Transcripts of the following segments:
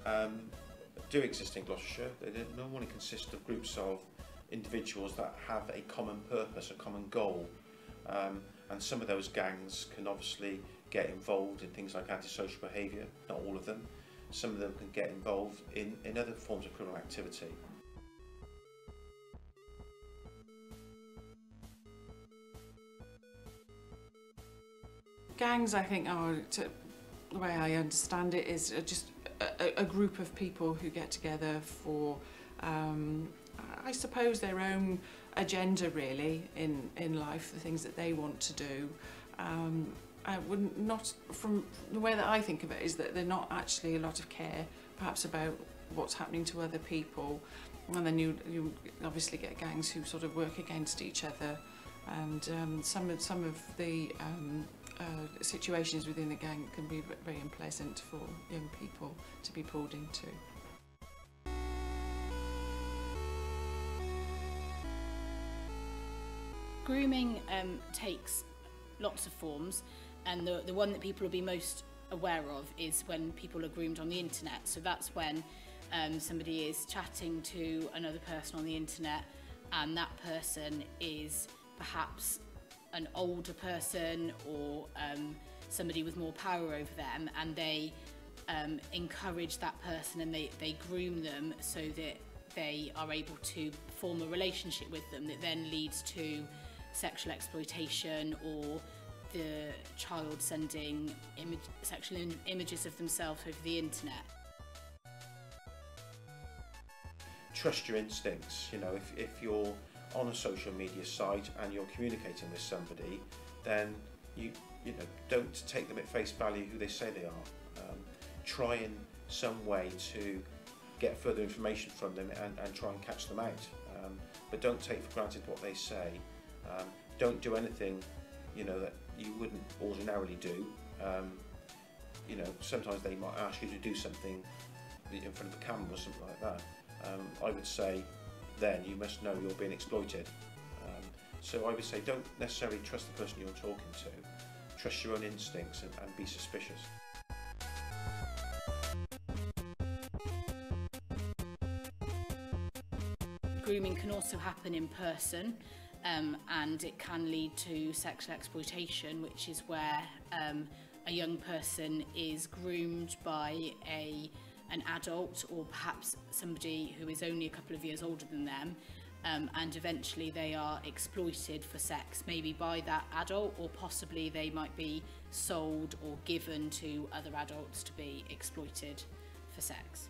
gangs do exist in Gloucestershire. They normally consist of groups of individuals that have a common purpose, a common goal, and some of those gangs can obviously get involved in things like antisocial behaviour, not all of them. Some of them can get involved in other forms of criminal activity. Gangs, I think, the way I understand it, is just a group of people who get together for, I suppose, their own agenda really in life, the things that they want to do. I wouldn't, not from the way that I think of it, is that there's not actually a lot of care perhaps about what's happening to other people, and then you obviously get gangs who sort of work against each other, and some of the situations within the gang can be very unpleasant for young people to be pulled into. Grooming takes lots of forms, and the one that people will be most aware of is when people are groomed on the internet. So that's when somebody is chatting to another person on the internet, and that person is perhaps an older person or somebody with more power over them, and they encourage that person, and they groom them so that they are able to form a relationship with them that then leads to sexual exploitation, or the child sending sexual images of themselves over the internet. Trust your instincts. You know, if you're on a social media site and you're communicating with somebody, then you know, don't take them at face value who they say they are. Try in some way to get further information from them and try and catch them out. But don't take for granted what they say. Don't do anything, you know, that you wouldn't ordinarily do. You know, sometimes they might ask you to do something in front of a camera or something like that. I would say then you must know you're being exploited. So I would say don't necessarily trust the person you're talking to. Trust your own instincts and be suspicious. Grooming can also happen in person, and it can lead to sexual exploitation, which is where a young person is groomed by an adult, or perhaps somebody who is only a couple of years older than them, and eventually they are exploited for sex, maybe by that adult, or possibly they might be sold or given to other adults to be exploited for sex.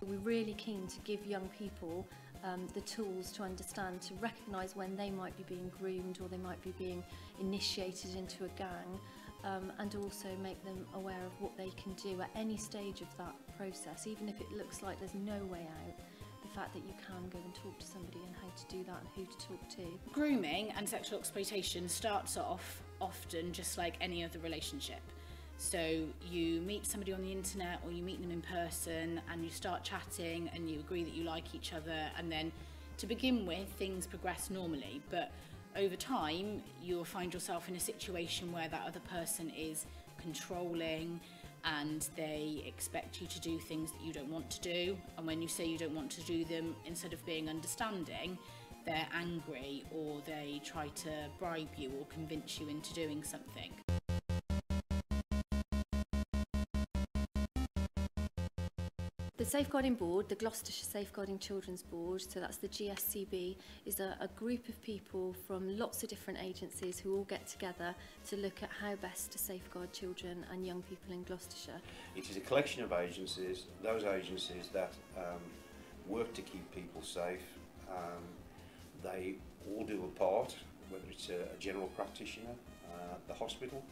We're really keen to give young people the tools to understand, to recognise when they might be being groomed or they might be being initiated into a gang, and also make them aware of what they can do at any stage of that process, even if it looks like there's no way out. The fact that you can go and talk to somebody and how to do that and who to talk to. Grooming and sexual exploitation starts off often just like any other relationship. So you meet somebody on the internet, or you meet them in person, and you start chatting and you agree that you like each other, and then to begin with things progress normally, but over time you'll find yourself in a situation where that other person is controlling and they expect you to do things that you don't want to do, and when you say you don't want to do them, instead of being understanding, they're angry, or they try to bribe you or convince you into doing something. The Safeguarding Board, the Gloucestershire Safeguarding Children's Board, so that's the GSCB, is a group of people from lots of different agencies who all get together to look at how best to safeguard children and young people in Gloucestershire. It is a collection of agencies, those agencies that work to keep people safe. They all do a part, whether it's a general practitioner, the hospital,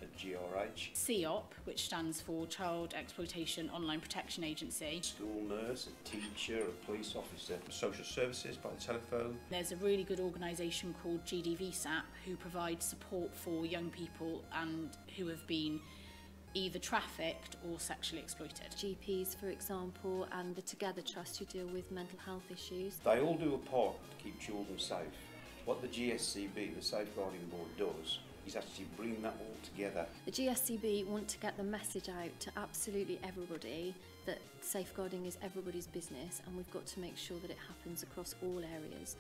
a GRH. COP, which stands for Child Exploitation Online Protection Agency. School nurse, a teacher, a police officer. Social services by the telephone. There's a really good organisation called GDVSAP who provides support for young people and who have been either trafficked or sexually exploited. GPs, for example, and the Together Trust, who deal with mental health issues. They all do a part to keep children safe. What the GSCB, the Safeguarding Board, does is actually bring that all together. The GSCB want to get the message out to absolutely everybody that safeguarding is everybody's business, and we've got to make sure that it happens across all areas.